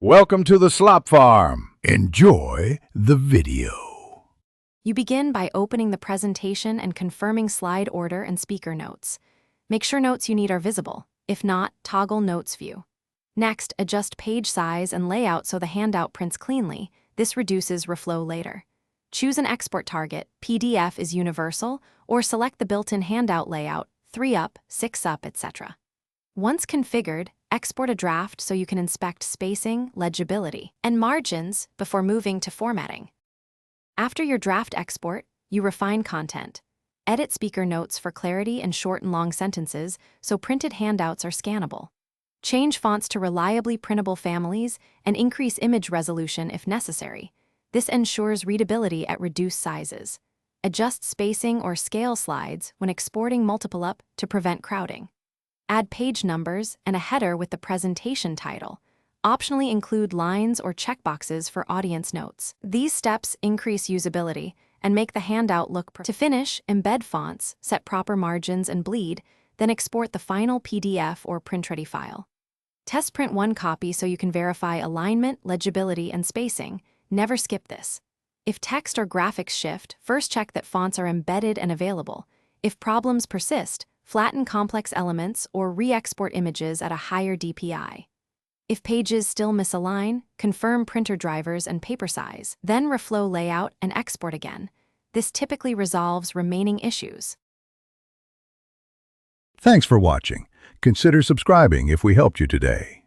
Welcome to the Slop Farm. Enjoy the video. You begin by opening the presentation and confirming slide order and speaker notes. Make sure notes you need are visible. If not, toggle Notes View. Next, adjust page size and layout so the handout prints cleanly. This reduces reflow later. Choose an export target, PDF is universal, or select the built-in handout layout, 3 up, 6 up, etc. Once configured, export a draft so you can inspect spacing, legibility, and margins before moving to formatting. After your draft export, you refine content. Edit speaker notes for clarity and short and long sentences so printed handouts are scannable. Change fonts to reliably printable families and increase image resolution if necessary. This ensures readability at reduced sizes. Adjust spacing or scale slides when exporting multiple up to prevent crowding. Add page numbers and a header with the presentation title. Optionally include lines or checkboxes for audience notes. These steps increase usability and make the handout look To finish, embed fonts, set proper margins and bleed, then export the final PDF or print-ready file. Test print one copy so you can verify alignment, legibility, and spacing. Never skip this. If text or graphics shift, first check that fonts are embedded and available. If problems persist, flatten complex elements or re-export images at a higher DPI. If pages still misalign, confirm printer drivers and paper size, then reflow layout and export again. This typically resolves remaining issues. Thanks for watching. Consider subscribing if we helped you today.